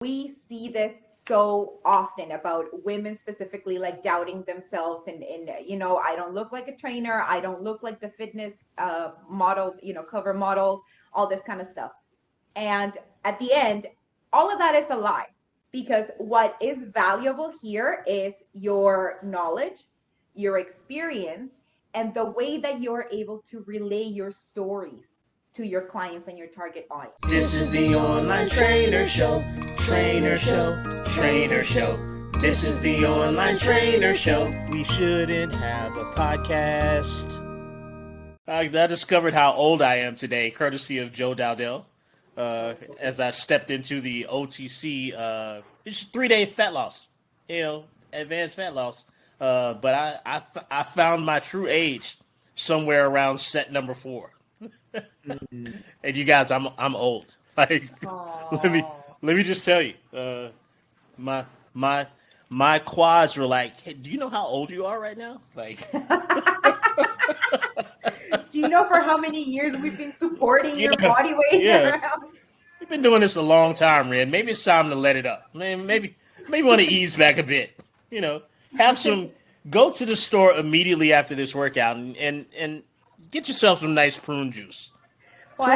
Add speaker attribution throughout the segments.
Speaker 1: We see this so often about women specifically, like doubting themselves and I don't look like a trainer. I don't look like the fitness model, cover models, all this kind of stuff. And at the end, all of that is a lie, because what is valuable here is your knowledge, your experience, and the way that you're able to relay your stories to your clients and your target audience.
Speaker 2: This is the Online Trainer Show, Trainer Show, Trainer Show. This is the Online Trainer Show. We shouldn't have a podcast.
Speaker 3: I discovered how old I am today, courtesy of Joe Dowdell, as I stepped into the OTC. It's 3-day fat loss, advanced fat loss. But I found my true age somewhere around set number 4. And you guys, I'm old. Like, let me just tell you, my quads were like, hey, do you know how old you are right now? Like,
Speaker 1: do you know for how many years we've been supporting your body weight around?
Speaker 3: We've been doing this a long time, Red. Maybe it's time to let it up. Maybe want to ease back a bit. Go to the store immediately after this workout and get yourself some nice prune juice.
Speaker 1: Well, I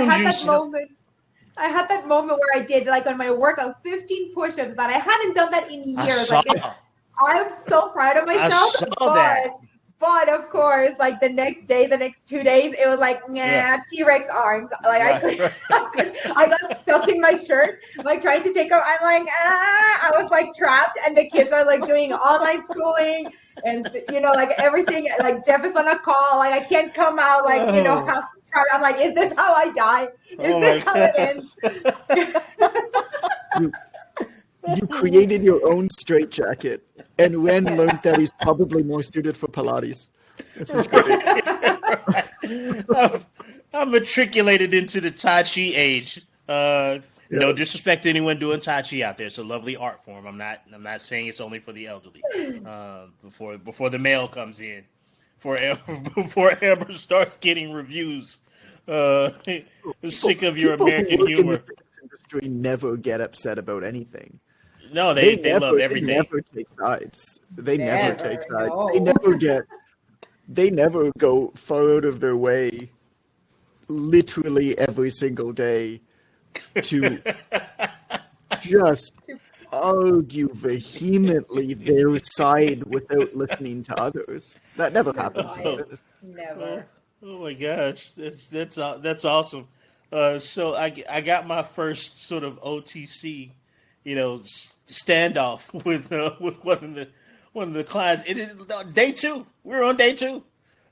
Speaker 1: had that moment where I did, like, on my workout, 15 push-ups that I hadn't done that in years. I'm so proud of myself.
Speaker 3: I saw that.
Speaker 1: But of course, like the next 2 days, it was like, T-Rex arms. Like I got stuck in my shirt, like trying to take off. I'm like, I was like trapped, and the kids are like doing online schooling, and like everything. Like Jeff is on a call. Like I can't come out. Like I'm like, is this how I die? Is this how it ends?
Speaker 4: You created your own straitjacket, and Ren learned that he's probably more suited for Pilates. This is great.
Speaker 3: I'm matriculated into the Tai Chi age. No disrespect to anyone doing Tai Chi out there. It's a lovely art form. I'm not saying it's only for the elderly. Before the mail comes in, before Amber starts getting reviews. Sick of your American humor.
Speaker 4: The fitness industry never get upset about anything.
Speaker 3: No, they love everything.
Speaker 4: They never take sides. They never take sides.
Speaker 1: No.
Speaker 4: They never go far out of their way, literally every single day, to just argue vehemently their side without listening to others. That never happens.
Speaker 1: Never.
Speaker 3: Oh my gosh, that's awesome. So I got my first sort of OTC, standoff with one of the clients. It is day 2. We're on day 2.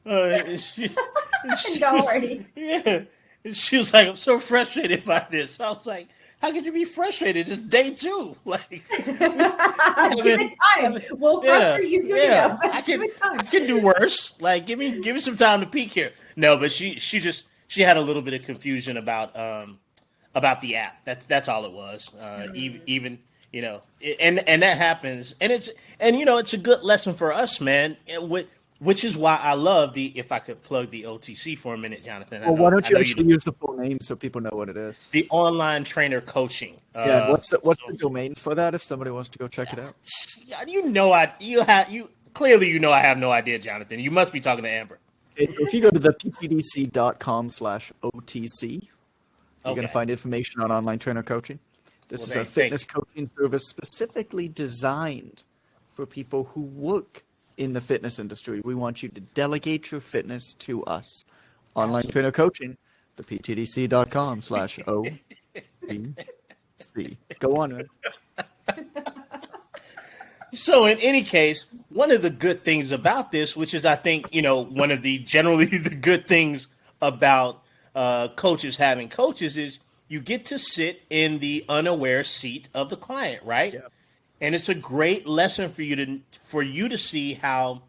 Speaker 1: Don't worry.
Speaker 3: Yeah, and she was like, "I'm so frustrated by this." I was like, "How could you be frustrated? It's day 2. Like,
Speaker 1: give it time. We'll frustrate you soon enough.
Speaker 3: I can do worse. Like, give me some time to peek here." No, but she had a little bit of confusion about the app. That's all it was. Even and that happens, and it's a good lesson for us, man. Which is why I love if I could plug the OTC for a minute, Jonathan.
Speaker 4: Well, why don't you actually use the full name so people know what it is?
Speaker 3: The Online Trainer Coaching.
Speaker 4: What's the domain for that if somebody wants to go check it out?
Speaker 3: Clearly I have no idea, Jonathan. You must be talking to Amber.
Speaker 4: If you go to the ptdc.com/OTC, you're going to find information on online trainer coaching. This is a fitness coaching service specifically designed for people who work in the fitness industry. We want you to delegate your fitness to us. Online trainer coaching, the ptdc.com/OTC. Go on, man.
Speaker 3: So in any case, one of the good things about this, which is I think, one of the generally the good things about coaches having coaches, is you get to sit in the unaware seat of the client, right? Yeah. And it's a great lesson for you to see how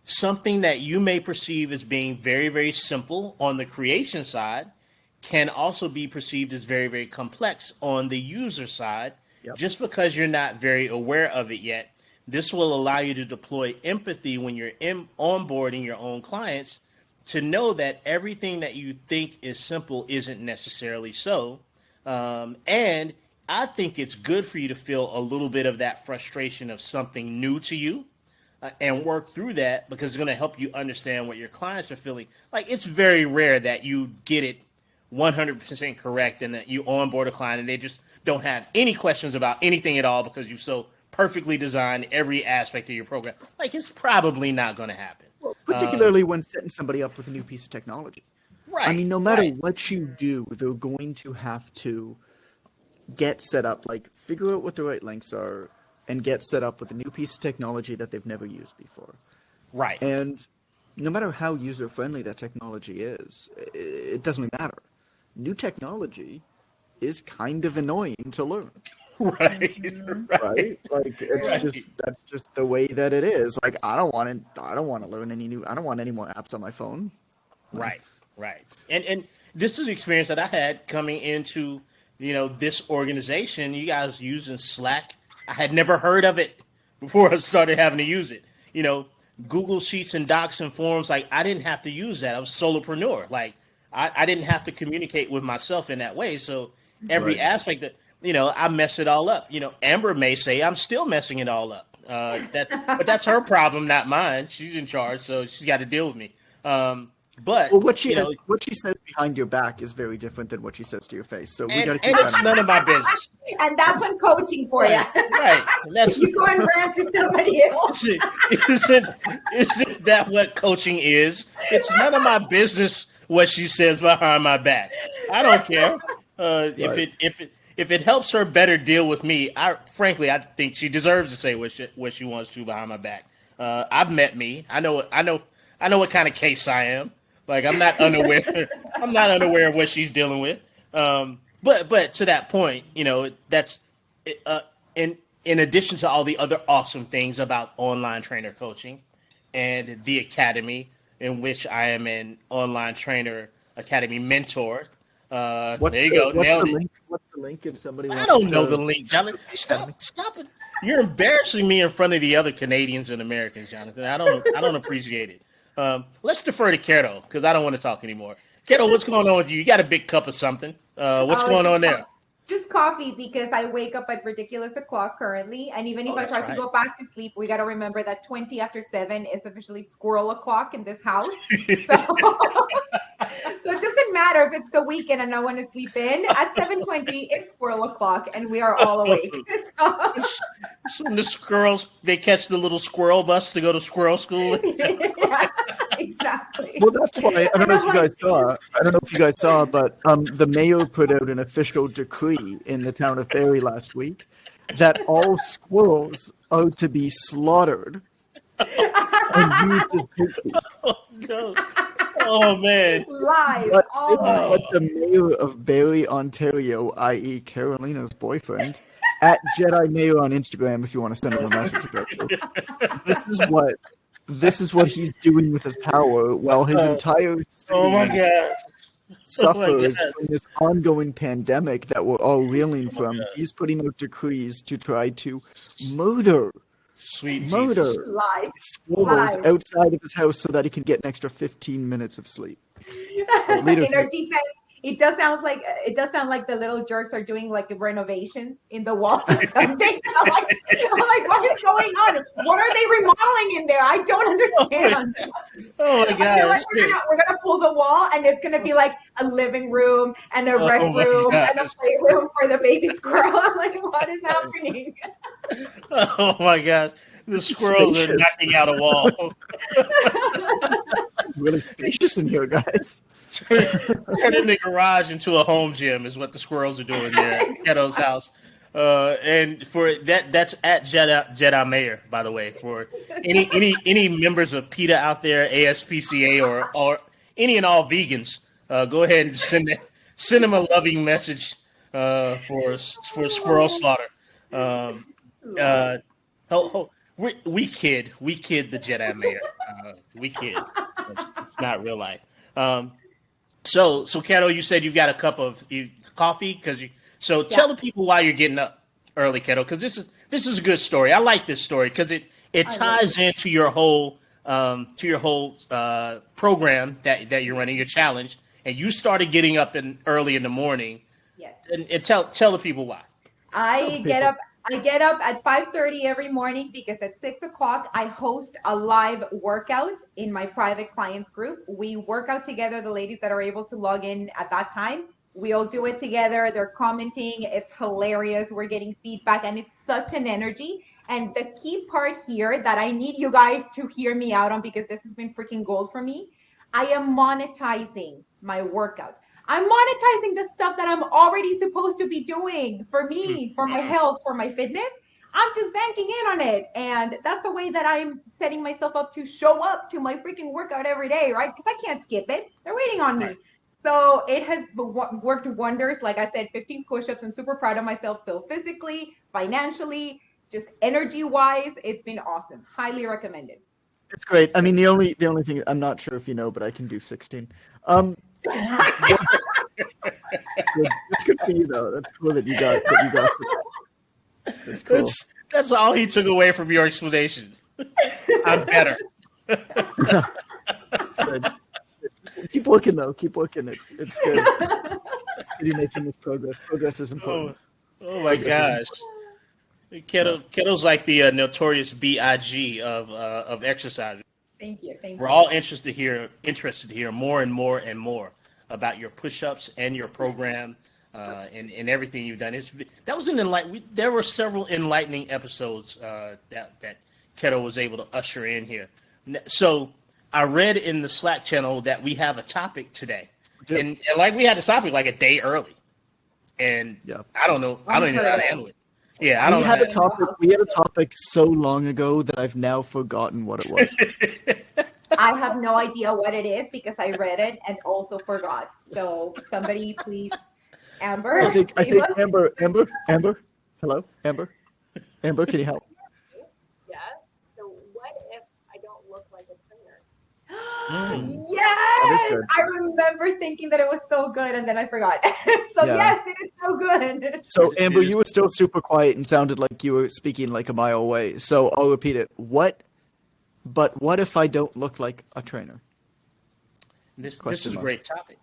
Speaker 3: something that you may perceive as being very, very simple on the creation side can also be perceived as very, very complex on the user side. Yep. Just because you're not very aware of it yet. This will allow you to deploy empathy when you're onboarding your own clients to know that everything that you think is simple isn't necessarily so. And I think it's good for you to feel a little bit of that frustration of something new to you, and work through that, because it's going to help you understand what your clients are feeling. Like, it's very rare that you get it 100% correct and that you onboard a client and they just don't have any questions about anything at all because you've so perfectly designed every aspect of your program. Like, it's probably not going to happen.
Speaker 4: Well, particularly when setting somebody up with a new piece of technology.
Speaker 3: Right.
Speaker 4: I mean, no matter what you do, they're going to have to get set up, like figure out what the right links are and get set up with a new piece of technology that they've never used before.
Speaker 3: Right.
Speaker 4: And no matter how user-friendly that technology is, it doesn't really matter. New technology is kind of annoying to learn.
Speaker 3: Right.
Speaker 4: Right? Like, that's just the way that it is. Like, I don't want to learn I don't want any more apps on my phone.
Speaker 3: Right. And this is an experience that I had coming into, this organization. You guys using Slack. I had never heard of it before I started having to use it. Google Sheets and Docs and Forms, like, I didn't have to use that. I was a solopreneur. Like, I didn't have to communicate with myself in that way. So every aspect that, I mess it all up. Amber may say I'm still messing it all up. But that's her problem, not mine. She's in charge, so she's got to deal with me. But
Speaker 4: what she says behind your back is very different than what she says to your face. So we got to keep
Speaker 3: that. It's none of my business.
Speaker 1: And that's when coaching for you.
Speaker 3: Right. That's,
Speaker 1: you go and rant to somebody else.
Speaker 3: Isn't that what coaching is? It's none of my business what she says behind my back. I don't care. If it helps her better deal with me, I think she deserves to say what she wants to behind my back. I've met me. I know what kind of case I am. Like, I'm not unaware. I'm not unaware of what she's dealing with. But to that point, that's in addition to all the other awesome things about online trainer coaching and the academy, in which I am an online trainer academy mentor. There you go.
Speaker 4: What's the link if somebody wants
Speaker 3: I don't know the link, Jonathan. Stop it. You're embarrassing me in front of the other Canadians and Americans, Jonathan. I don't appreciate it. Let's defer to Keto, because I don't want to talk anymore. Keto, what's going on with you? You got a big cup of something. What's going on there?
Speaker 1: Just coffee, because I wake up at ridiculous o'clock currently. And even if I try to go back to sleep, we got to remember that 20 after 7 is officially squirrel o'clock in this house. So it doesn't matter if it's the weekend and I want to sleep in. At 7:20, it's squirrel o'clock and we are all awake.
Speaker 3: So the squirrels, they catch the little squirrel bus to go to squirrel school.
Speaker 1: Yeah, exactly.
Speaker 4: Well, that's why I don't know if you guys saw, but the mayor put out an official decree in the town of Barrie last week that all squirrels are to be slaughtered and used as bait.
Speaker 3: Oh, no. Oh, man.
Speaker 1: Live.
Speaker 4: But this is what the mayor of Barrie, Ontario, i.e. Carolina's boyfriend, at Jedi Mayor on Instagram, if you want to send him a message about it. This is what he's doing with his power while his entire city suffers from this ongoing pandemic that we're all reeling from. He's putting out decrees to try to murder
Speaker 3: Jesus.
Speaker 4: squirrels outside of his house so that he can get an extra 15 minutes of sleep.
Speaker 1: In our defense, it does sound like the little jerks are doing like renovations in the walls or something. I'm like, what is going on? What are they remodeling in there? I don't understand.
Speaker 3: Oh my God!
Speaker 1: Like we're gonna pull the wall, and it's gonna be like a living room and a rec room and a playroom for the baby squirrel. I'm like, what is happening?
Speaker 3: Oh my gosh! The squirrels are knocking out a wall.
Speaker 4: Really spacious in here, guys.
Speaker 3: Turning the garage into a home gym is what the squirrels are doing there at Keto's house. And for that's at Jedi Mayor, by the way. For any members of PETA out there, ASPCA, or any and all vegans, go ahead and send them a loving message for squirrel slaughter. We kid the Jedi Mayor. We kid. It's not real life. So Keto, you said you've got a cup of coffee tell the people why you're getting up early, Keto, because this is a good story. I like this story because it ties into your whole program that you're running, your challenge, and you started getting up early in the morning.
Speaker 1: Yes.
Speaker 3: And tell the people why.
Speaker 1: I get up. I get up at 5:30 every morning because at 6 o'clock I host a live workout in my private clients group. We work out together. The ladies that are able to log in at that time, we all do it together. They're commenting. It's hilarious. We're getting feedback, and it's such an energy. And the key part here that I need you guys to hear me out on, because this has been freaking gold for me, I am monetizing my workout. I'm monetizing the stuff that I'm already supposed to be doing for me, for my health, for my fitness. I'm just banking in on it. And that's a way that I'm setting myself up to show up to my freaking workout every day, right? Because I can't skip it. They're waiting on me. So it has worked wonders. Like I said, 15 push-ups. I'm super proud of myself. So physically, financially, just energy-wise, it's been awesome. Highly recommended.
Speaker 4: It's great. I mean, the only thing, I'm not sure if you know, but I can do 16. It's good for you though. That's cool that you got. That's cool.
Speaker 3: That's all he took away from your explanation. I'm better.
Speaker 4: Good. Keep working though. Keep working. It's good. You're making this progress. Progress is important.
Speaker 3: Oh my gosh. Keto's like the notorious BIG of exercise.
Speaker 1: Thank you.
Speaker 3: We're all interested to hear more and more and more about your push-ups and your program and everything you've done. There were several enlightening episodes that Keto was able to usher in here. So I read in the Slack channel that we have a topic today, and like we had a topic like a day early, and I don't know how to handle it. Yeah, I don't.
Speaker 4: We had a topic so long ago that I've now forgotten what it was.
Speaker 1: I have no idea what it is because I read it and also forgot. So somebody please, Amber.
Speaker 4: I think Amber. Hello, Amber. Amber, can you help?
Speaker 5: Yeah. So what if I don't look like a trainer?
Speaker 1: Yes, I remember thinking that it was so good and then I forgot. So yes, it is so good.
Speaker 4: So Amber, you were still super quiet and sounded like you were speaking like a mile away. So I'll repeat it. But what if I don't look like a trainer?
Speaker 3: This is a great topic.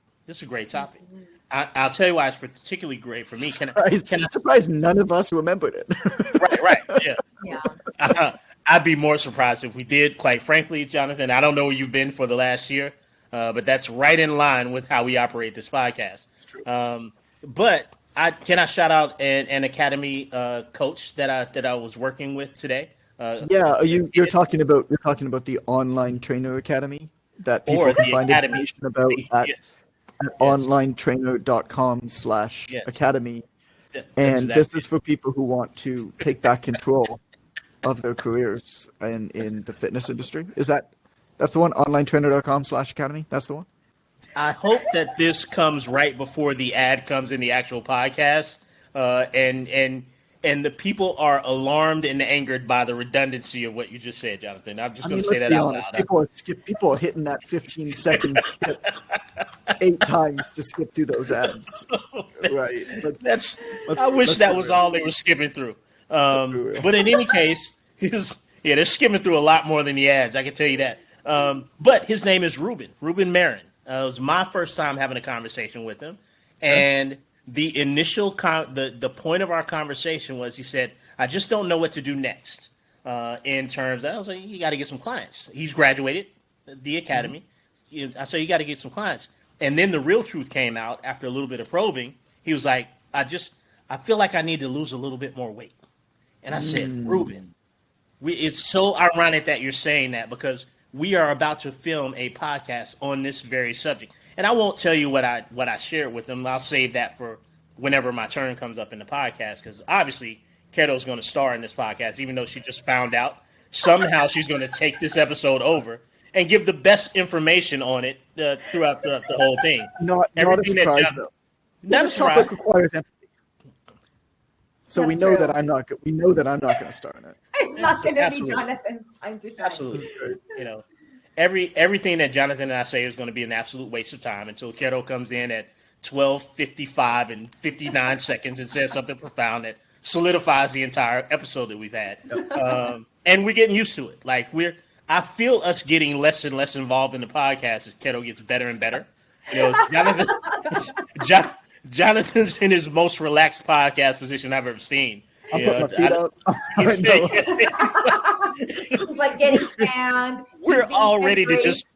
Speaker 3: I'll tell you why it's particularly great for me.
Speaker 4: I'm surprised none of us remembered it.
Speaker 3: Right. Yeah. I'd be more surprised if we did, quite frankly, Jonathan. I don't know where you've been for the last year, but that's right in line with how we operate this podcast. It's true. But can I shout out an academy coach that I was working with today?
Speaker 4: You're talking about the online trainer academy that people can find information about at onlinetrainer.com/academy. And this is for people who want to take back control of their careers in the fitness industry. That's the one? onlinetrainer.com/academy? That's the one?
Speaker 3: I hope that this comes right before the ad comes in the actual podcast. And the people are alarmed and angered by the redundancy of what you just said, Jonathan. I'm just going to say that out loud.
Speaker 4: People are hitting that 15-second skip 8 times to skip through those ads. Right.
Speaker 3: I wish that was all they were skipping through. But in any case, they're skimming through a lot more than the ads. I can tell you that. But his name is Ruben Marin. It was my first time having a conversation with him, and the initial the point of our conversation was he said, "I just don't know what to do next." In terms, I was like, "You got to get some clients." He's graduated the academy. I said, "You got to get some clients." And then the real truth came out after a little bit of probing. He was like, I feel like I need to lose a little bit more weight." And I said, "Ruben, it's so ironic that you're saying that because we are about to film a podcast on this very subject." And I won't tell you what I shared with them. I'll save that for whenever my turn comes up in the podcast, because obviously Keto's going to star in this podcast, even though she just found out. Somehow she's going to take this episode over and give the best information on it throughout the whole thing.
Speaker 4: Not a surprise, though. This topic requires empathy. So we know that I'm not going to star in it.
Speaker 1: It's not going to be Jonathan. I'm just
Speaker 3: absolutely. Everything that Jonathan and I say is going to be an absolute waste of time until Keto comes in at 12:55 and 59 seconds and says something profound that solidifies the entire episode that we've had. And we're getting used to it. Like I feel us getting less and less involved in the podcast as Keto gets better and better. Jonathan's in his most relaxed podcast position I've ever seen.
Speaker 4: I'll
Speaker 3: You
Speaker 4: put
Speaker 3: know,
Speaker 4: my feet up. I know.
Speaker 1: He's like getting canned.
Speaker 3: we're
Speaker 1: He's being
Speaker 3: all ready to
Speaker 1: embraced.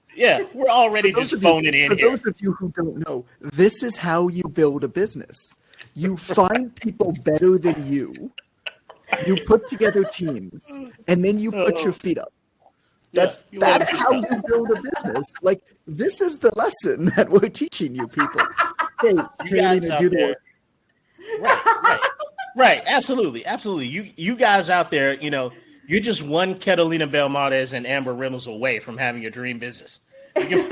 Speaker 3: we're already just phoning in
Speaker 4: For
Speaker 3: here.
Speaker 4: those of you who don't know, this is how you build a business. You find people better than you put together teams, and then you put your feet up. That's how you build a business. Like, this is the lesson that we're teaching you people. Hey,
Speaker 3: guys
Speaker 4: to
Speaker 3: out
Speaker 4: do the
Speaker 3: there-
Speaker 4: work.
Speaker 3: Right, absolutely. You guys out there, you're just one Catalina Belmontes and Amber Reynolds away from having your dream business. You can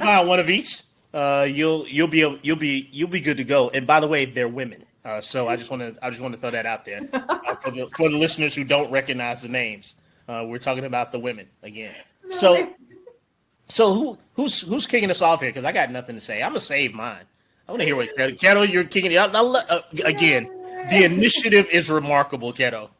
Speaker 3: find one of each. You'll be good to go. And by the way, they're women. So I just want to throw that out there for the listeners who don't recognize the names. We're talking about the women again. So who's kicking us off here? Because I got nothing to say. I'm gonna save mine. I want to hear what Keto, you're kicking it out. Again, the initiative is remarkable, Keto.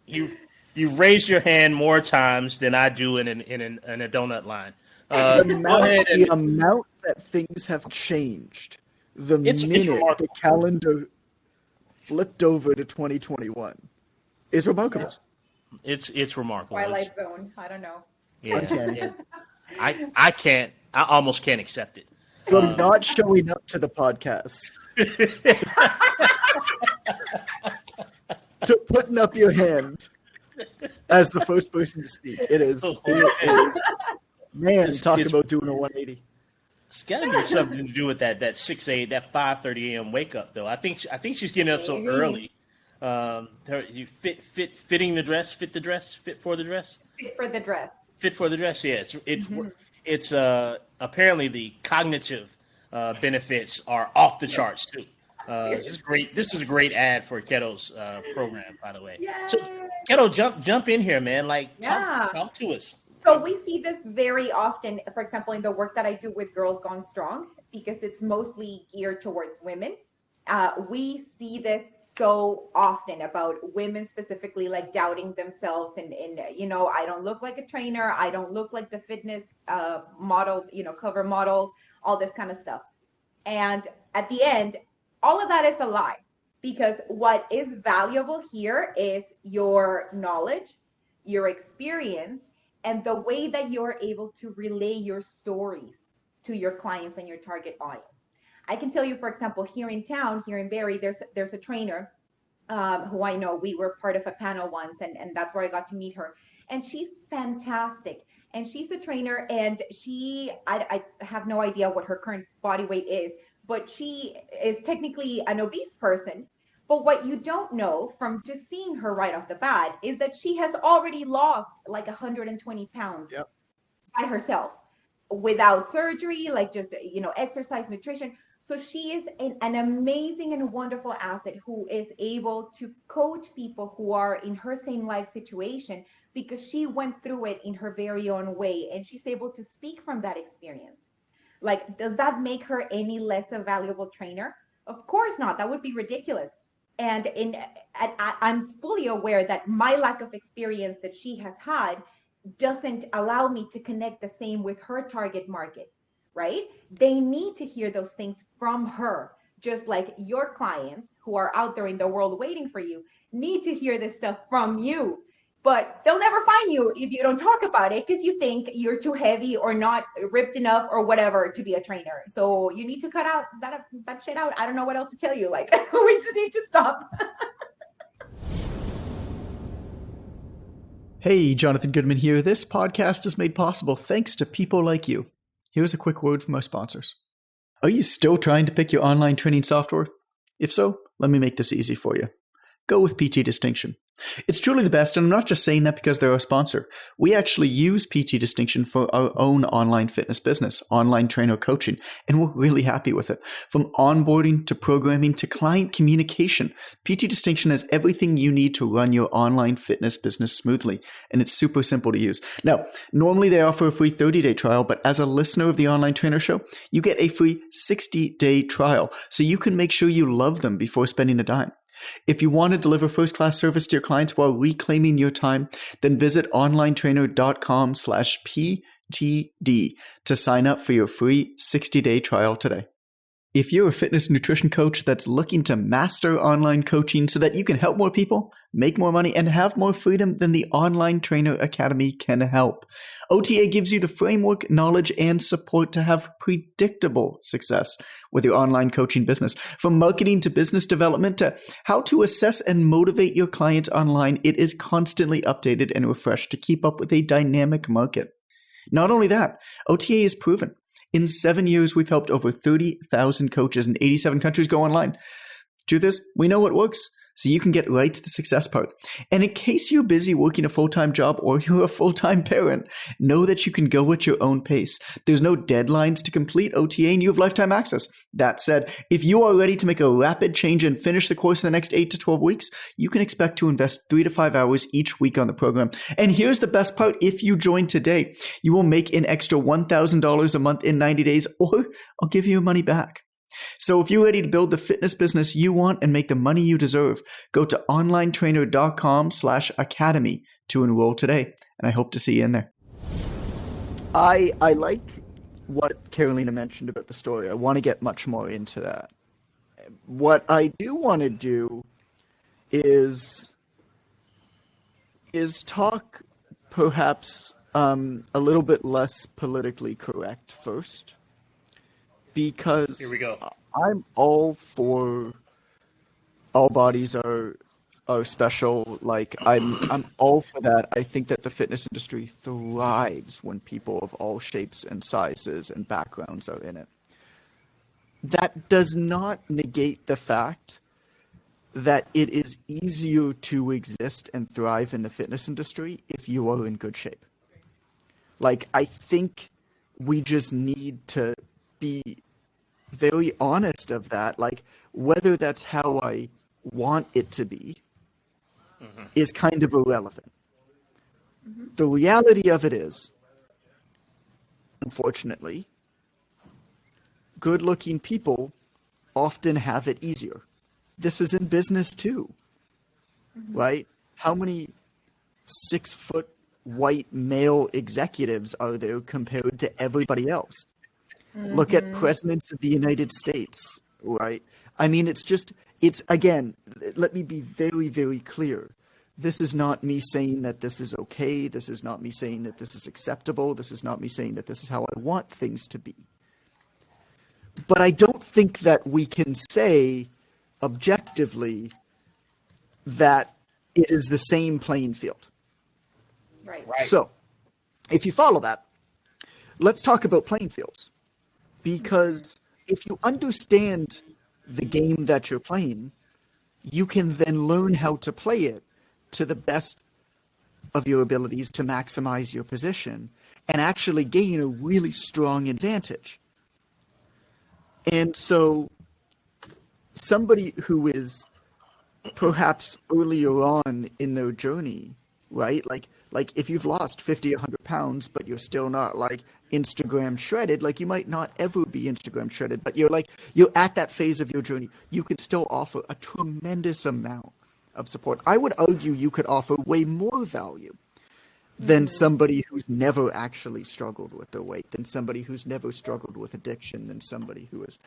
Speaker 3: You've raised your hand more times than I do in a donut line.
Speaker 4: The amount that things have changed the minute the calendar flipped over to 2021 is remarkable.
Speaker 3: It's remarkable.
Speaker 1: Twilight Zone. I don't know.
Speaker 3: Yeah. I almost can't accept it.
Speaker 4: From not showing up to the podcast to putting up your hand as the first person to speak. It is. Man, talk about doing a 180.
Speaker 3: It's got to be something to do with that 6 a.m. that 5:30 a.m. wake up though. I think she's getting up so early. You fit the dress. Yeah.
Speaker 1: Fit for the dress.
Speaker 3: It's apparently the cognitive benefits are off the charts too. This is great. This is a great ad for Keto's program, by the way.
Speaker 1: Yay.
Speaker 3: So Keto, jump in here, man. Like talk to us.
Speaker 1: So we see this very often, for example, in the work that I do with Girls Gone Strong, because it's mostly geared towards women. We see this so often about women specifically, like doubting themselves and I don't look like a trainer. I don't look like the fitness model, cover models, all this kind of stuff. And at the end, all of that is a lie, because what is valuable here is your knowledge, your experience, and the way that you're able to relay your stories to your clients and your target audience. I can tell you, for example, here in town, here in Barrie, there's a trainer who I know. We were part of a panel once, and that's where I got to meet her. And she's fantastic. And she's a trainer, and I have no idea what her current body weight is, but she is technically an obese person. But what you don't know from just seeing her right off the bat is that she has already lost like 120 pounds by herself without surgery, like just, exercise, nutrition. So she is an amazing and wonderful asset who is able to coach people who are in her same life situation, because she went through it in her very own way, and she's able to speak from that experience. Like, does that make her any less a valuable trainer? Of course not. That would be ridiculous. And I'm fully aware that my lack of experience that she has had doesn't allow me to connect the same with her target market, right? They need to hear those things from her, just like your clients who are out there in the world waiting for you need to hear this stuff from you. But they'll never find you if you don't talk about it, because you think you're too heavy or not ripped enough or whatever to be a trainer. So you need to cut out that shit out. I don't know what else to tell you. Like, we just need to stop.
Speaker 6: Hey, Jonathan Goodman here. This podcast is made possible thanks to people like you. Here's a quick word from our sponsors. Are you still trying to pick your online training software? If so, let me make this easy for you. Go with PT Distinction. It's truly the best, and I'm not just saying that because they're our sponsor. We actually use PT Distinction for our own online fitness business, online trainer coaching, and we're really happy with it. From onboarding to programming to client communication, PT Distinction has everything you need to run your online fitness business smoothly, and it's super simple to use. Now, normally they offer a free 30-day trial, but as a listener of the Online Trainer Show, you get a free 60-day trial, so you can make sure you love them before spending a dime. If you want to deliver first-class service to your clients while reclaiming your time, then visit onlinetrainer.com/PTD to sign up for your free 60-day trial today. If you're a fitness nutrition coach that's looking to master online coaching so that you can help more people, make more money, and have more freedom, then the Online Trainer Academy can help. OTA gives you the framework, knowledge, and support to have predictable success with your online coaching business. From marketing to business development to how to assess and motivate your clients online, it is constantly updated and refreshed to keep up with a dynamic market. Not only that, OTA is proven. In 7 years, we've helped over 30,000 coaches in 87 countries go online. Truth is, we know what works, so you can get right to the success part. And in case you're busy working a full-time job or you're a full-time parent, know that you can go at your own pace. There's no deadlines to complete OTA and you have lifetime access. That said, if you are ready to make a rapid change and finish the course in the next 8 to 12 weeks, you can expect to invest 3 to 5 hours each week on the program. And here's the best part. If you join today, you will make an extra $1,000 a month in 90 days, or I'll give you your money back. So if you're ready to build the fitness business you want and make the money you deserve, go to onlinetrainer.com/academy to enroll today. And I hope to see you in there.
Speaker 4: I like what Carolina mentioned about the story. I want to get much more into that. What I do want to do is talk perhaps a little bit less politically correct first. Because
Speaker 3: Here we go.
Speaker 4: I'm all for all bodies are special. Like I'm all for that. I think that the fitness industry thrives when people of all shapes and sizes and backgrounds are in it. That does not negate the fact that it is easier to exist and thrive in the fitness industry if you are in good shape. Like, I think we just need to be very honest of that. Like, whether that's how I want it to be is kind of irrelevant. The reality of it is, unfortunately, good-looking people often have it easier. This is in business too, right? How many 6-foot white male executives are there compared to everybody else? Look at presidents of the United States, right? I mean, it's again, let me be very, very clear. This is not me saying that this is okay. This is not me saying that this is acceptable. This is not me saying that this is how I want things to be. But I don't think that we can say objectively that it is the same playing field.
Speaker 1: Right.
Speaker 4: So, if you follow that, let's talk about playing fields. Because if you understand the game that you're playing, you can then learn how to play it to the best of your abilities to maximize your position and actually gain a really strong advantage. And so somebody who is perhaps earlier on in their journey, right? Like if you've lost 50 or 100 pounds, but you're still not like Instagram shredded, like you might not ever be Instagram shredded, but you're at that phase of your journey, you can still offer a tremendous amount of support. I would argue you could offer way more value than somebody who's never actually struggled with their weight, than somebody who's never struggled with addiction, than somebody who is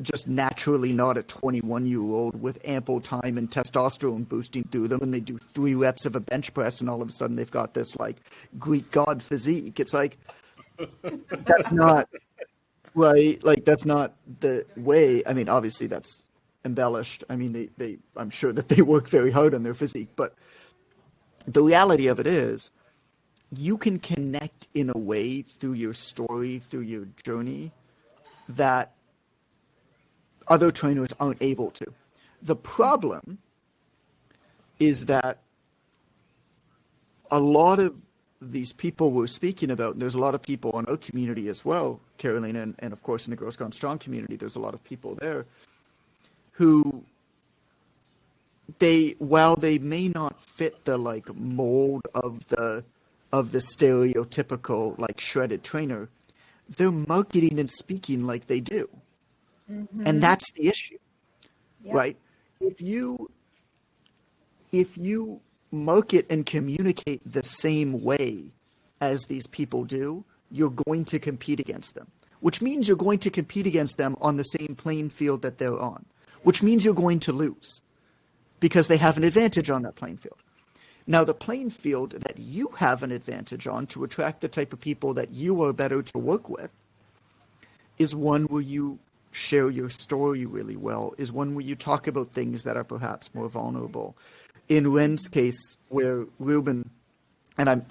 Speaker 4: just naturally not a 21-year-old with ample time and testosterone boosting through them, and they do 3 reps of a bench press and all of a sudden they've got this like Greek god physique. It's like, that's not right. Like, that's not the way. I mean, obviously that's embellished. I mean, they I'm sure that they work very hard on their physique, but the reality of it is, you can connect in a way through your story, through your journey, that other trainers aren't able to. The problem is that a lot of these people we're speaking about, and there's a lot of people in our community as well, Carolina, and of course in the Girls Gone Strong community, there's a lot of people there who while they may not fit the like mold of the stereotypical like shredded trainer, they're marketing and speaking like they do. And that's the issue. Right? If you market and communicate the same way as these people do, you're going to compete against them. which means you're going to compete against them on the same playing field that they're on, which means you're going to lose because they have an advantage on that playing field. Now, the playing field that you have an advantage on to attract the type of people that you are better to work with is one where you share your story really well, is one where you talk about things that are perhaps more vulnerable. In Ren's case, where Ruben, and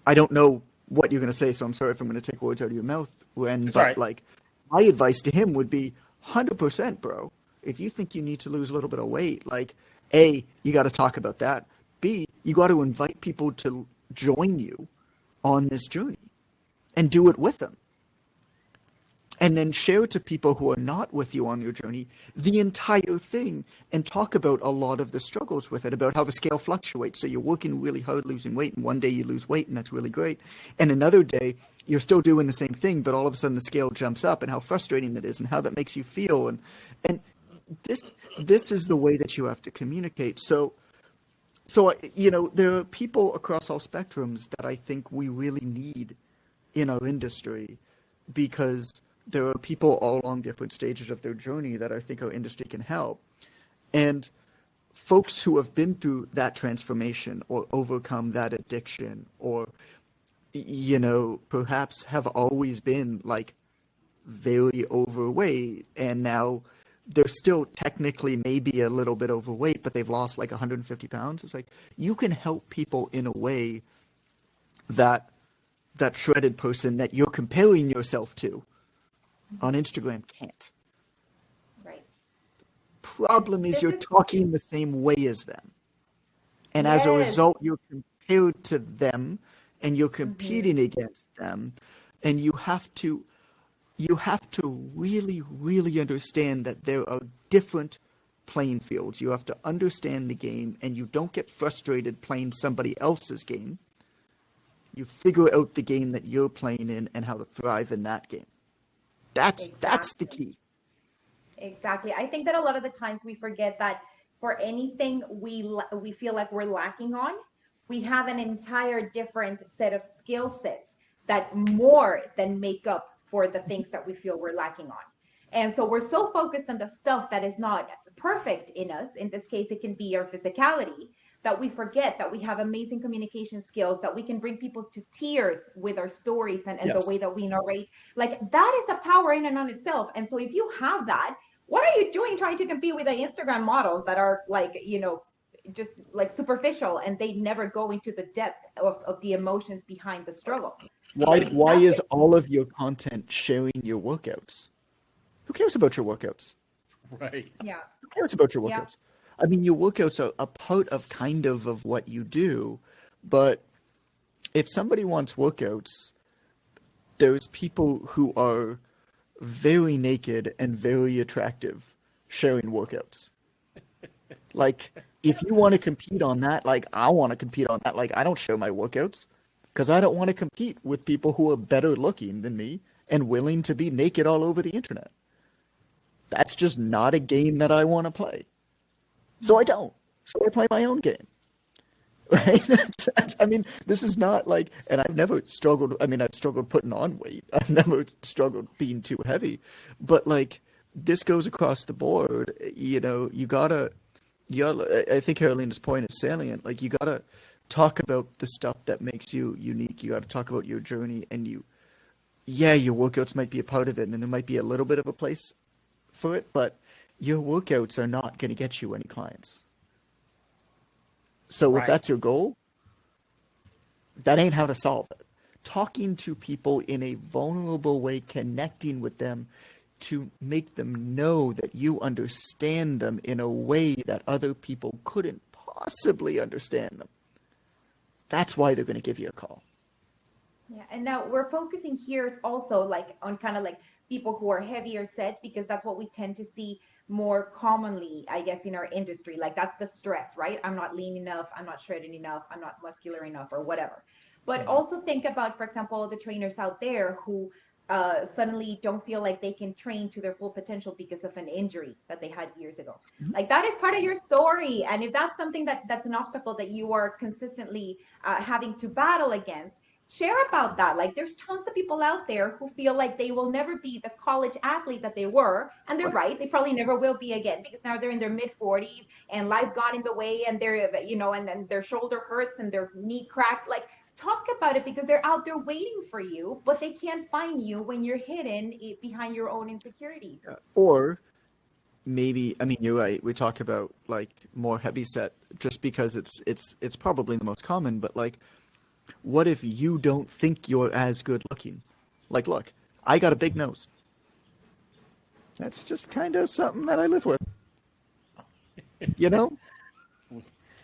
Speaker 4: I don't know what you're going to say, so I'm sorry if I'm going to take words out of your mouth, Ren, but
Speaker 3: right.
Speaker 4: like, my advice to him would be 100%, bro. If you think you need to lose a little bit of weight, like, A, you got to talk about that. B, you got to invite people to join you on this journey and do it with them. And then share to people who are not with you on your journey the entire thing and talk about a lot of the struggles with it, about how the scale fluctuates. So you're working really hard losing weight, and one day you lose weight, and that's really great. And another day, you're still doing the same thing, but all of a sudden the scale jumps up, and how frustrating that is, and how that makes you feel. And this is the way that you have to communicate. So, there are people across all spectrums that I think we really need in our industry, because there are people all along different stages of their journey that I think our industry can help. And folks who have been through that transformation or overcome that addiction, or, perhaps have always been like very overweight, and now they're still technically maybe a little bit overweight, but they've lost like 150 pounds. It's like, you can help people in a way that that shredded person that you're comparing yourself to on Instagram can't.
Speaker 1: Right.
Speaker 4: Problem is,
Speaker 1: This
Speaker 4: you're
Speaker 1: is-
Speaker 4: talking the same way as them. And as a
Speaker 1: Yes.
Speaker 4: result, you're compared to them, and you're competing against them. And you have to really, really understand that there are different playing fields. You have to understand the game, and you don't get frustrated playing somebody else's game. You figure out the game that you're playing in and how to thrive in that game. That's the key.
Speaker 1: Exactly. I think that a lot of the times we forget that for anything we feel like we're lacking on, we have an entire different set of skill sets that more than make up for the things that we feel we're lacking on. And so we're so focused on the stuff that is not perfect in us. In this case, it can be our physicality, that we forget that we have amazing communication skills, that we can bring people to tears with our stories and
Speaker 4: Yes.
Speaker 1: the way that we narrate. Like, that is a power in and on itself. And so if you have that, what are you doing trying to compete with the Instagram models that are like, just like superficial, and they never go into the depth of the emotions behind the struggle?
Speaker 4: Why is all of your content sharing your workouts? Who cares about your workouts?
Speaker 3: Right.
Speaker 1: Yeah.
Speaker 4: Who cares about your
Speaker 1: Yeah.
Speaker 4: workouts? I mean, your workouts are a part of kind of what you do, but if somebody wants workouts, there's people who are very naked and very attractive sharing workouts. Like, if you want to compete on that, like I want to compete on that, like I don't share my workouts because I don't want to compete with people who are better looking than me and willing to be naked all over the internet. That's just not a game that I want to play. So I don't. So I play my own game. Right? I mean, this is not like, and I've never struggled. I mean, I've struggled putting on weight. I've never struggled being too heavy. But like, this goes across the board. You gotta, I think Carolina's point is salient. Like, you gotta talk about the stuff that makes you unique. You gotta talk about your journey, and your workouts might be a part of it, and there might be a little bit of a place for it, but your workouts are not going to get you any clients. So
Speaker 3: Right.
Speaker 4: if that's your goal, that ain't how to solve it. Talking to people in a vulnerable way, connecting with them to make them know that you understand them in a way that other people couldn't possibly understand them. That's why they're going to give you a call.
Speaker 1: Yeah, and now we're focusing here also like on kind of like people who are heavier set, because that's what we tend to see more commonly, I guess, in our industry. Like, that's the stress, right? I'm not lean enough, I'm not shredded enough, I'm not muscular enough, or whatever. But also think about, for example, the trainers out there who suddenly don't feel like they can train to their full potential because of an injury that they had years ago. Like, that is part of your story. And if that's something that's an obstacle that you are consistently having to battle against, share about that. Like there's tons of people out there who feel like they will never be the college athlete that they were, and they're right, they probably never will be again, because now they're in their mid 40s and life got in the way, and they're, and then their shoulder hurts and their knee cracks. Like, talk about it, because they're out there waiting for you, but they can't find you when you're hidden behind your own insecurities.
Speaker 4: Or maybe, I mean, you're right. We talk about like more heavy set just because it's probably the most common, but like, what if you don't think you're as good looking? Like, look, I got a big nose. That's just kind of something that I live with. You know?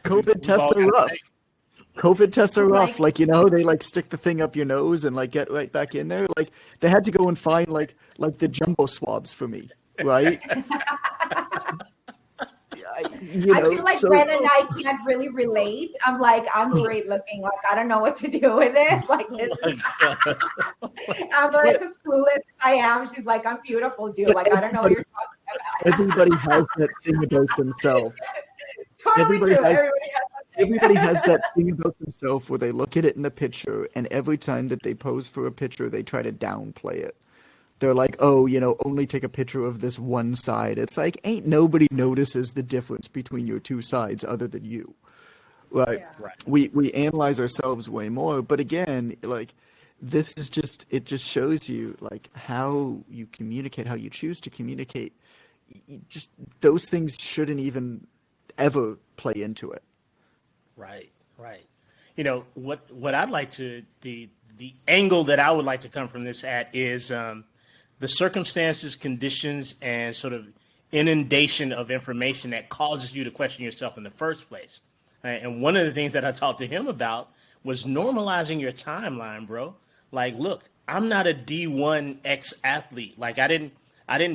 Speaker 4: COVID tests are rough. COVID tests are rough. Like, they like stick the thing up your nose and like get right back in there. Like, they had to go and find like the jumbo swabs for me, right?
Speaker 1: I feel like Brett and I can't really relate. I'm like, I'm great looking. Like, I don't know what to do with it. Like, this Amber is as clueless as I am. She's like, I'm beautiful, dude. Like, I don't know what you're talking about.
Speaker 4: Everybody has that thing about themselves.
Speaker 1: Totally
Speaker 4: Everybody has that thing about themselves where they look at it in the picture, and every time that they pose for a picture, they try to downplay it. They're like, oh, only take a picture of this one side. It's like, ain't nobody notices the difference between your two sides other than you. Like, we analyze ourselves way more. But again, like, this is it just shows you, like, how you communicate, how you choose to communicate. Just those things shouldn't even ever play into it.
Speaker 3: Right. What I'd like to, the angle that I would like to come from this at is, the circumstances, conditions, and sort of inundation of information that causes you to question yourself in the first place. And one of the things that I talked to him about was normalizing your timeline, bro. Like, look, I'm not a D1 ex-athlete. Like, I didn't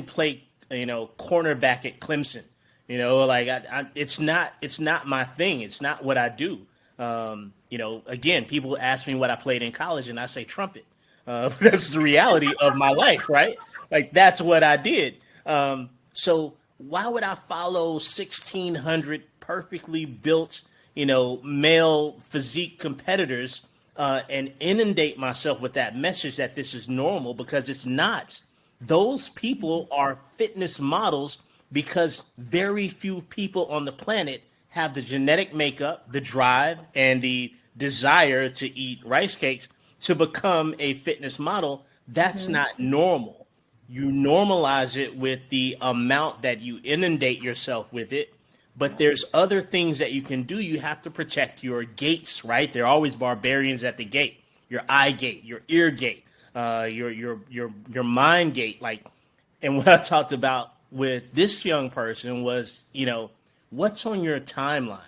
Speaker 3: play, cornerback at Clemson. It's not my thing. It's not what I do. Again, people ask me what I played in college, and I say trumpet. That's the reality of my life, right? Like, that's what I did. So why would I follow 1,600 perfectly built, male physique competitors and inundate myself with that message that this is normal? Because it's not. Those people are fitness models because very few people on the planet have the genetic makeup, the drive, and the desire to eat rice cakes to become a fitness model. That's not normal. You normalize it with the amount that you inundate yourself with it. But there's other things that you can do. You have to protect your gates, right? There are always barbarians at the gate. Your eye gate, your ear gate, your mind gate. Like, and what I talked about with this young person was, what's on your timeline?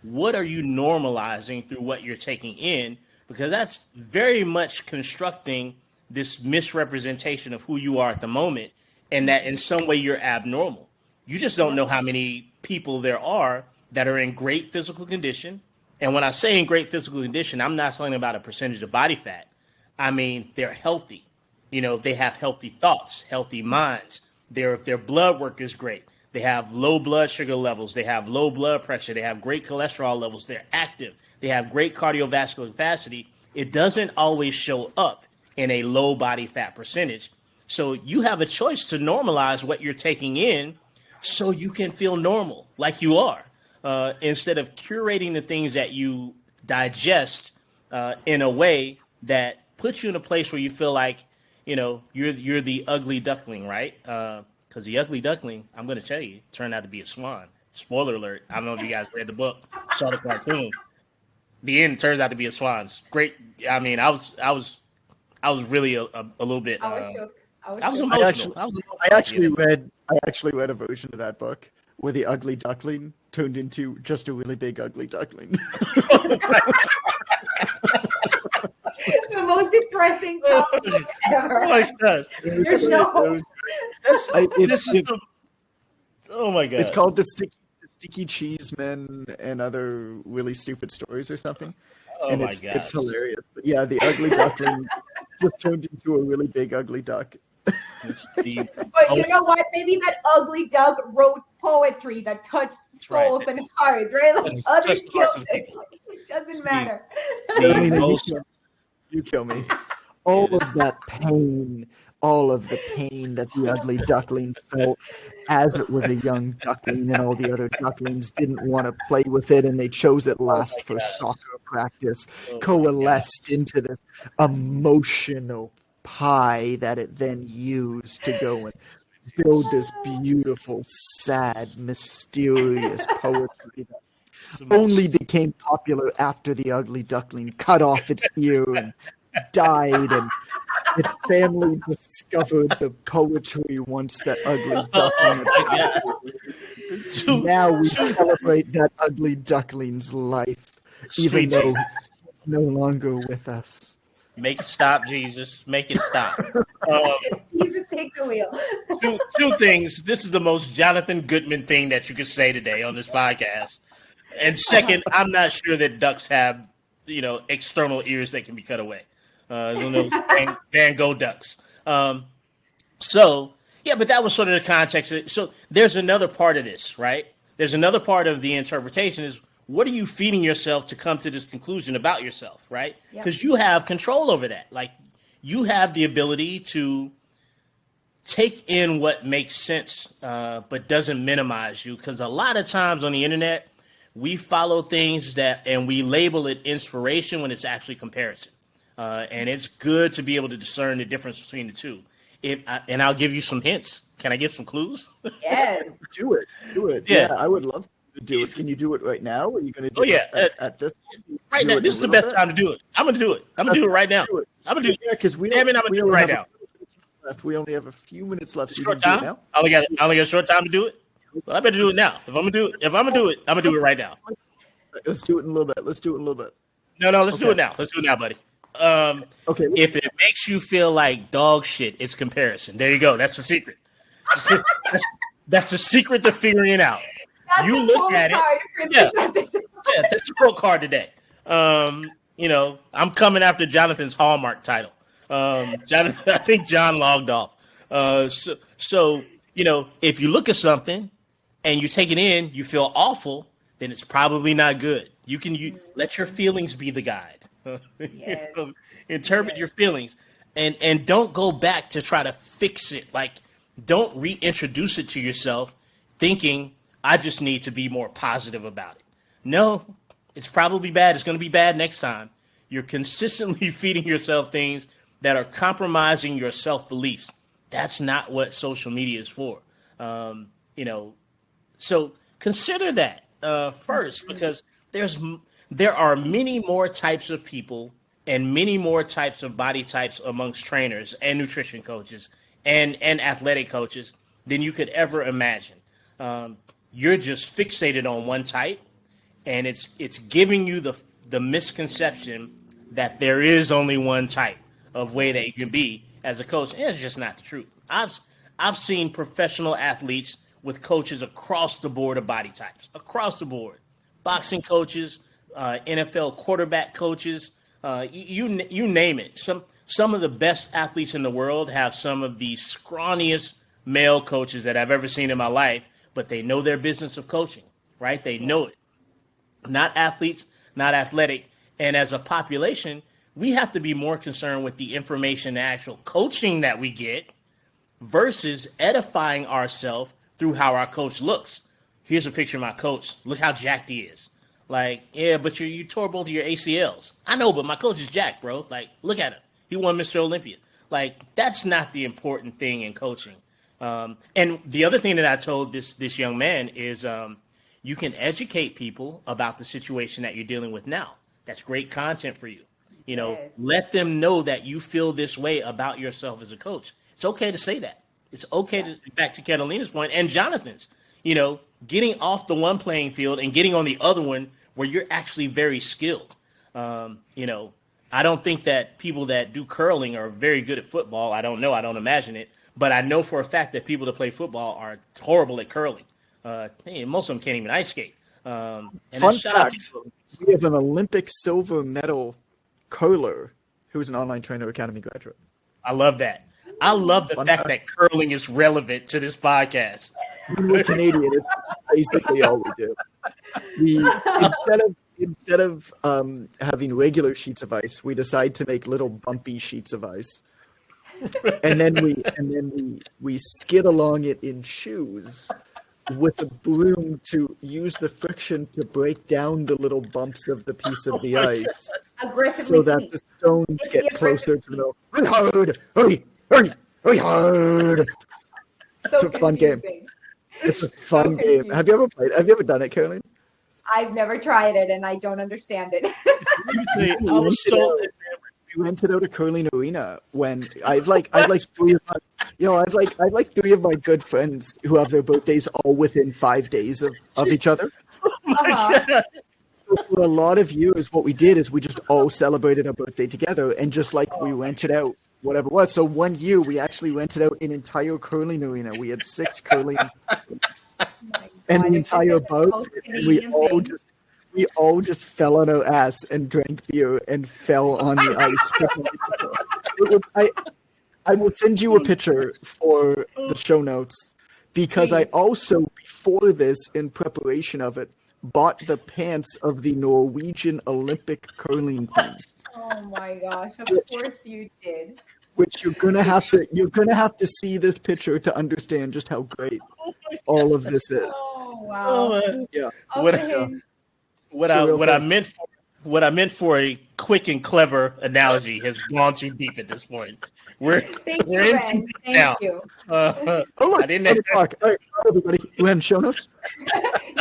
Speaker 3: What are you normalizing through what you're taking in? Because that's very much constructing this misrepresentation of who you are at the moment, and that in some way you're abnormal. You just don't know how many people there are that are in great physical condition. And when I say in great physical condition, I'm not talking about a percentage of body fat. I mean, they're healthy. They have healthy thoughts, healthy minds. Their blood work is great. They have low blood sugar levels. They have low blood pressure. They have great cholesterol levels. They're active. They have great cardiovascular capacity. It doesn't always show up in a low body fat percentage. So you have a choice to normalize what you're taking in so you can feel normal like you are, instead of curating the things that you digest in a way that puts you in a place where you feel like, you're the ugly duckling, right? Because the ugly duckling, I'm going to tell you, turned out to be a swan. Spoiler alert. I don't know if you guys read the book, saw the cartoon. The end turns out to be a swan. It's great. I mean, I was really a little bit.
Speaker 1: I was shook.
Speaker 3: I was emotional.
Speaker 4: I actually read a version of that book where the ugly duckling turned into just a really big ugly duckling.
Speaker 1: The most depressing topic ever.
Speaker 3: Oh my gosh.
Speaker 1: There's no.
Speaker 3: Oh my god.
Speaker 4: It's called the Sticky Cheese Men and Other Really Stupid Stories or something.
Speaker 3: Oh
Speaker 4: and
Speaker 3: my
Speaker 4: it's,
Speaker 3: god.
Speaker 4: it's hilarious. But yeah, the ugly duckling just turned into a really big ugly duck.
Speaker 1: But you know what? Maybe that ugly duck wrote poetry that touched souls and hearts, right? Like others killed it. It doesn't matter.
Speaker 4: You kill me. All of that pain, all of the pain that the ugly duckling felt as it was a young duckling, and all the other ducklings didn't want to play with it, and they chose it last for soccer practice, coalesced into this emotional pie that it then used to go and build this beautiful, sad, mysterious poetry that only became popular after the ugly duckling cut off its ear and died, and its family discovered the poetry once that ugly duckling. Now we celebrate that ugly duckling's life, even though he's no longer with us.
Speaker 3: Make it stop, Jesus. Make it stop.
Speaker 1: Jesus, take the wheel.
Speaker 3: Two things. This is the most Jonathan Goodman thing that you could say today on this podcast. And second, I'm not sure that ducks have, external ears that can be cut away. Van Gogh ducks. But that was sort of the context. So there's another part of this, right? There's another part of the interpretation is, what are you feeding yourself to come to this conclusion about yourself, right? Because you have control over that. Like, you have the ability to take in what makes sense, but doesn't minimize you. Because a lot of times on the internet, we follow things and we label it inspiration when it's actually comparison. And it's good to be able to discern the difference between the two. And I'll give you some hints. Can I give some clues?
Speaker 1: Yes.
Speaker 4: Do it. Yeah, I would love to do it. Can you do it right now? Or are you going to do it at this?
Speaker 3: Right now. This is the best time to do it. I'm going to do it. I'm going to do it right now. I'm going to do it.
Speaker 4: Yeah, because I'm going to do it right now. We only have a few minutes left. So
Speaker 3: short time? I only got a short time to do it. Well, I better do it now. If I'm gonna do it, I'm gonna do it right now.
Speaker 4: Let's do it in a little bit.
Speaker 3: No, let's do it now. Let's do it now, buddy. Okay. If it makes you feel like dog shit, it's comparison. There you go. That's the secret. That's the secret to figuring it out.
Speaker 1: That's
Speaker 3: you look at it. Yeah, that's the quote card today. I'm coming after Jonathan's Hallmark title. Jonathan, I think John logged off. If you look at something and you take it in, you feel awful, then it's probably not good. You let your feelings be the guide.
Speaker 1: Yes.
Speaker 3: Interpret your feelings and don't go back to try to fix it. Like, don't reintroduce it to yourself thinking I just need to be more positive about it. No, it's probably bad. It's going to be bad next time. You're consistently feeding yourself things that are compromising your self-beliefs. That's not what social media is for. So consider that first, because there are many more types of people and many more types of body types amongst trainers and nutrition coaches and athletic coaches than you could ever imagine. You're just fixated on one type, and it's giving you the misconception that there is only one type of way that you can be as a coach. And it's just not the truth. I've seen professional athletes with coaches across the board of body types, across the board. Boxing coaches, NFL quarterback coaches, you name it. Some of the best athletes in the world have some of the scrawniest male coaches that I've ever seen in my life, but they know their business of coaching, right? They know it. Not athletes, not athletic. And as a population, we have to be more concerned with the information, the actual coaching that we get versus edifying ourselves through how our coach looks. Here's a picture of my coach. Look how jacked he is. Like, yeah, but you tore both of your ACLs. I know, but my coach is jacked, bro. Like, look at him. He won Mr. Olympia. Like, that's not the important thing in coaching. And the other thing that I told this young man is you can educate people about the situation that you're dealing with now. That's great content for you. Let them know that you feel this way about yourself as a coach. It's okay to say that. It's okay to, back to Catalina's point and Jonathan's, getting off the one playing field and getting on the other one where you're actually very skilled. I don't think that people that do curling are very good at football. I don't know. I don't imagine it. But I know for a fact that people that play football are horrible at curling. Most of them can't even ice skate.
Speaker 4: Fun fact, we have an Olympic silver medal curler who's an Online Trainer Academy graduate.
Speaker 3: I love that. I love the fact that curling is relevant to this podcast.
Speaker 4: We're Canadian. It's basically all we do. instead of having regular sheets of ice, we decide to make little bumpy sheets of ice, and then we skid along it in shoes with a broom to use the friction to break down the little bumps of the piece of the ice,
Speaker 1: Aggressively
Speaker 4: so that
Speaker 1: sweet.
Speaker 4: the stones
Speaker 1: It's
Speaker 4: get
Speaker 1: the
Speaker 4: closer
Speaker 1: aggressive
Speaker 4: to the middle. Hurry, hard, hurry, hurry, hurry, hard. It's
Speaker 1: So
Speaker 4: a fun game.
Speaker 1: confusing.
Speaker 4: It's a fun game.
Speaker 1: confusing.
Speaker 4: Have you ever played? Have you ever done it, Caroline?
Speaker 1: I've never tried it, and I don't understand it.
Speaker 4: We rented out a curling arena when I've like three of my good friends who have their birthdays all within 5 days of each other.
Speaker 1: Uh-huh.
Speaker 4: For a lot of years, what we did is we just all celebrated our birthday together, and just like we rented out whatever it was. So one year we actually rented out an entire curling arena. We had 6 curling and an entire boat, and we all just fell on our ass and drank beer and fell on the ice. I will send you a picture for the show notes, because I also, before this, in preparation of it, bought the pants of the Norwegian Olympic curling team.
Speaker 1: Oh my gosh! Of course you did.
Speaker 4: Which you're gonna have to see this picture to understand just how great all of this is.
Speaker 1: Oh wow!
Speaker 4: Yeah.
Speaker 3: What I meant for a quick and clever analogy has gone too deep at this point. We're
Speaker 1: Thank you,
Speaker 3: in
Speaker 1: Ren.
Speaker 3: too deep
Speaker 1: Thank
Speaker 3: now.
Speaker 1: you.
Speaker 4: Oh look,
Speaker 3: I didn't
Speaker 4: talk. All right, everybody, Ren, show notes.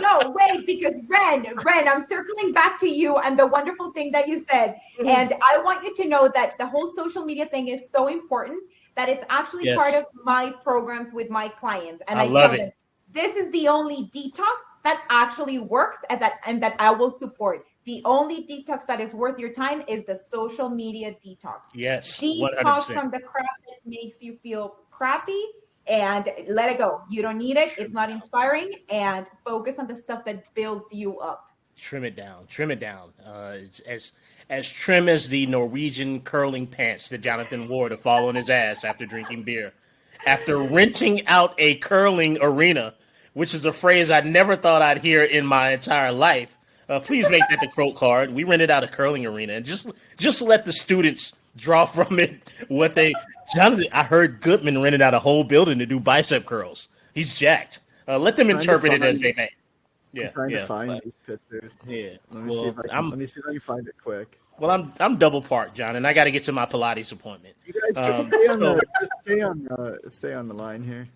Speaker 1: No, wait, because Ren, I'm circling back to you and the wonderful thing that you said. And I want you to know that the whole social media thing is so important that it's actually part of my programs with my clients. And I
Speaker 3: love
Speaker 1: tell them, this is the only detox that actually works and that I will support. The only detox that is worth your time is the social media detox.
Speaker 3: Yes,
Speaker 1: Detox
Speaker 3: 100%.
Speaker 1: from the crap that makes you feel crappy, and let it go. You don't need it. It's not inspiring, and focus on the stuff that builds you up.
Speaker 3: Trim it down. It's as trim as the Norwegian curling pants that Jonathan wore to fall on his ass after drinking beer. After renting out a curling arena, which is a phrase I never thought I'd hear in my entire life. Please make that the quote card. We rented out a curling arena, and just let the students draw from it what they. Jonathan, I heard Goodman rented out a whole building to do bicep curls. He's jacked. Let them interpret it as they may. Yeah,
Speaker 4: I'm trying to find these pictures.
Speaker 3: Yeah.
Speaker 4: Let me see if I can find it quick.
Speaker 3: Well, I'm double parked, John, and I got to get to my Pilates appointment.
Speaker 4: You guys just stay on the line here.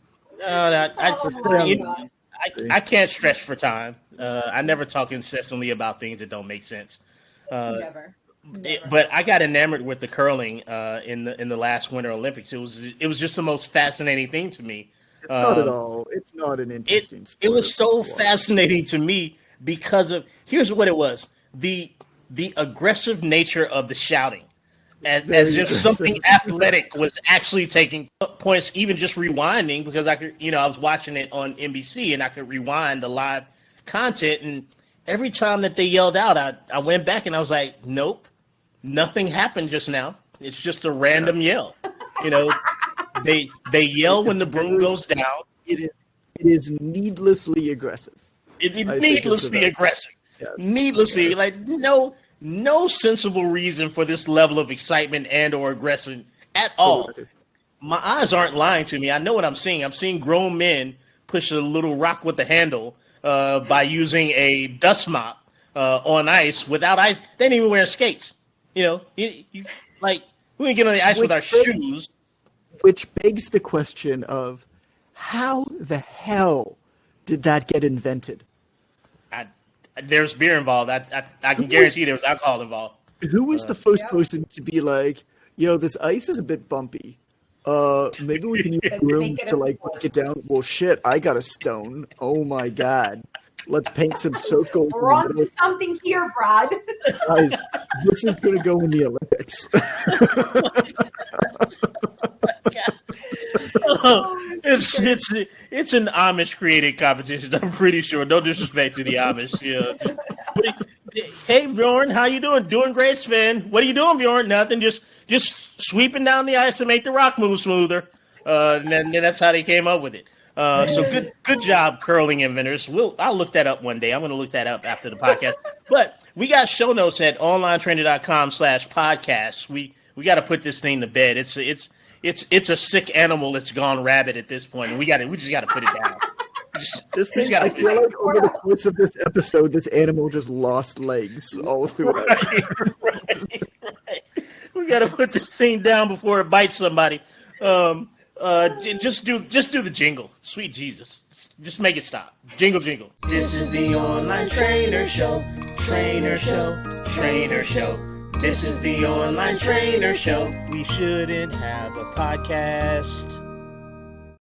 Speaker 3: I can't stretch for time. I never talk incessantly about things that don't make sense.
Speaker 1: Never.
Speaker 3: But I got enamored with the curling in the last Winter Olympics. It was just the most fascinating thing to me.
Speaker 4: It's not at all. It's not an interesting sport.
Speaker 3: It was so fascinating to me because of here's what it was: the aggressive nature of the shouting. As if something athletic was actually taking points, even just rewinding, because I could, I was watching it on NBC and I could rewind the live content. And every time that they yelled out, I went back and I was like, nope, nothing happened just now. It's just a random yell. They yell when the broom goes down.
Speaker 4: It is needlessly aggressive.
Speaker 3: Needlessly aggressive.
Speaker 4: Yes.
Speaker 3: Needlessly, no sensible reason for this level of excitement and or aggression at all. My eyes aren't lying to me. I know what I'm seeing. I'm seeing grown men push a little rock with the handle by using a dust mop on ice without ice. They didn't even wear skates. We didn't get on the ice with our shoes.
Speaker 4: Which begs the question of how the hell did that get invented?
Speaker 3: There's beer involved. I can guarantee there was alcohol involved.
Speaker 4: Who was the first person to be like, this ice is a bit bumpy. Maybe we can use room to break it down. Well, shit, I got a stone. Oh my god. Let's paint some circles.
Speaker 1: We're on to something here, Brad.
Speaker 4: Guys, this is going to go in the Olympics.
Speaker 3: It's an Amish created competition. I'm pretty sure. No disrespect to the Amish. Yeah. Hey Bjorn, how you doing? Doing great, Sven. What are you doing, Bjorn? Nothing. Just sweeping down the ice to make the rock move smoother. And then that's how they came up with it. So good job, curling inventors. I'll look that up one day. I'm going to look that up after the podcast. But we got show notes at onlinetrainer.com/podcast. We got to put this thing to bed. It's a sick animal that's gone rabid at this point, and we just got to put it down.
Speaker 4: This thing, I feel like over the course of this episode, this animal just lost legs all throughout.
Speaker 3: Right. We got to put this thing down before it bites somebody. Just do the jingle. Sweet Jesus. Just make it stop. Jingle, jingle.
Speaker 2: This is the Online Trainer Show. Trainer Show. Trainer Show. This is the Online Trainer Show. We shouldn't have a podcast.